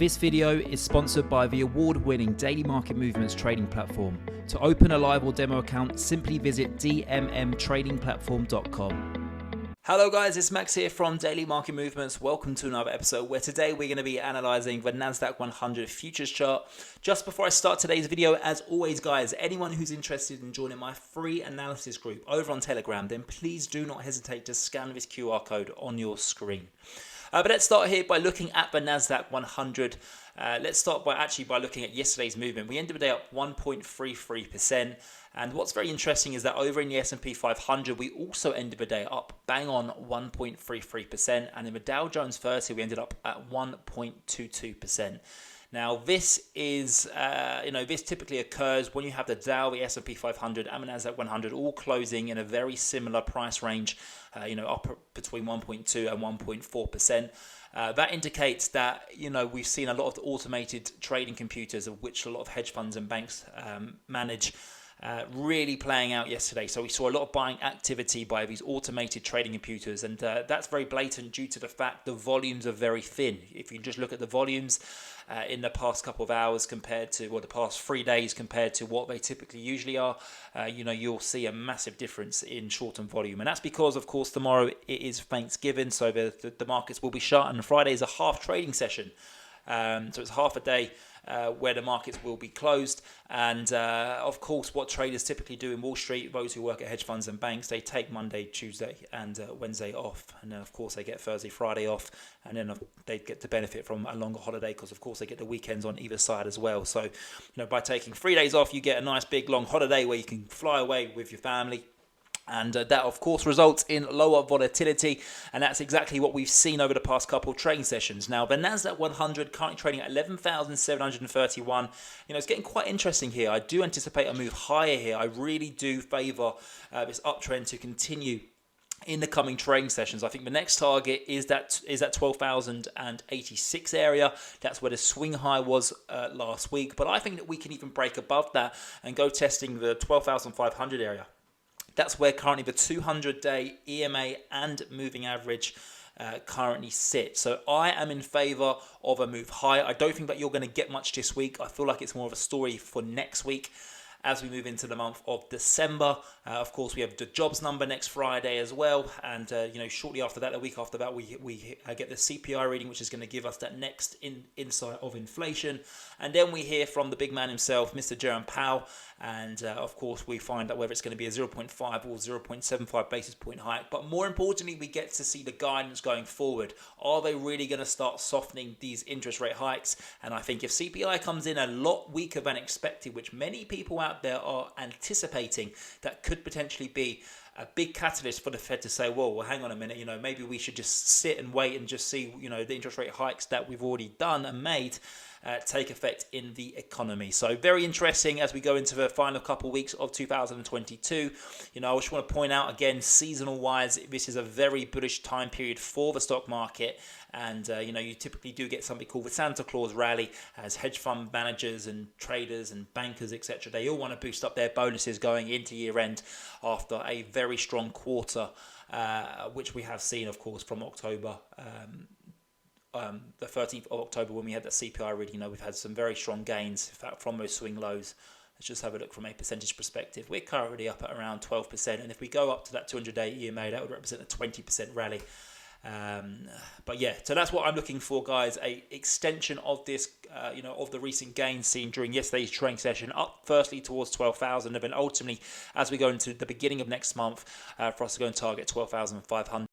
This video is sponsored by the award-winning Daily Market Movements trading platform. To open a live or demo account, simply visit dmmtradingplatform.com. Hello guys, it's Max here from Daily Market Movements. Welcome to another episode where today we're going to be analysing the Nasdaq100 futures chart. Just before I start today's video, as always guys, anyone who's interested in joining my free analysis group over on Telegram, then please do not hesitate to scan this QR code on your screen. But let's start here by looking at the Nasdaq100. Let's start by looking at yesterday's movement. We ended the day up 1.33%. And what's very interesting is that over in the S&P 500, we also ended the day up bang on 1.33%. And in the Dow Jones 30, we ended up at 1.22%. Now, this is, this typically occurs when you have the Dow, the S&P 500, and the Nasdaq 100 all closing in a very similar price range, up between 1.2 and 1.4%. That indicates that, we've seen a lot of the automated trading computers, of which a lot of hedge funds and banks manage, really playing out yesterday. So we saw a lot of buying activity by these automated trading computers, and that's very blatant due to the fact the volumes are very thin. If you just look at the volumes in the past couple of hours the past 3 days compared to what they typically usually are, you'll see a massive difference in short-term volume. And that's because, of course, tomorrow it is Thanksgiving, so the markets will be shut, and Friday is a half trading session. So it's half a day where the markets will be closed. And of course, what traders typically do in Wall Street, those who work at hedge funds and banks, they take Monday, Tuesday and Wednesday off. And then, of course, they get Thursday, Friday off. And then they get to benefit from a longer holiday because, of course, they get the weekends on either side as well. So, by taking 3 days off, you get a nice big long holiday where you can fly away with your family. And that, of course, results in lower volatility. And that's exactly what we've seen over the past couple of trading sessions. Now, the Nasdaq 100 currently trading at 11,731. It's getting quite interesting here. I do anticipate a move higher here. I really do favour this uptrend to continue in the coming trading sessions. I think the next target is that 12,086 area. That's where the swing high was last week. But I think that we can even break above that and go testing the 12,500 area. That's where currently the 200-day EMA and moving average currently sit. So I am in favour of a move higher. I don't think that you're going to get much this week. I feel like it's more of a story for next week as we move into the month of December. Of course, we have the jobs number next Friday as well. And, shortly after that, a week after that, we get the CPI reading, which is going to give us that next insight of inflation. And then we hear from the big man himself, Mr. Jerome Powell. And, of course, we find out whether it's going to be a 0.5 or 0.75 basis point hike. But more importantly, we get to see the guidance going forward. Are they really going to start softening these interest rate hikes? And I think if CPI comes in a lot weaker than expected, which many people out there are anticipating, that could potentially be a big catalyst for the Fed to say, well, hang on a minute, maybe we should just sit and wait and just see, the interest rate hikes that we've already done and made take effect in the economy. So very interesting as we go into the final couple of weeks of 2022. I just want to point out again, seasonal wise, this is a very bullish time period for the stock market. And, you typically do get something called the Santa Claus rally as hedge fund managers and traders and bankers, etc. They all want to boost up their bonuses going into year end after a very strong quarter, which we have seen, of course, from October. The 13th of October when we had that CPI reading, we've had some very strong gains, in fact, from those swing lows. Let's just have a look from a percentage perspective. We're currently up at around 12%, and if we go up to that 200-day EMA, that would represent a 20% rally. But yeah, so that's what I'm looking for, guys. A extension of this, of the recent gains seen during yesterday's trading session, up firstly towards 12,000, and then ultimately, as we go into the beginning of next month, for us to go and target 12,500.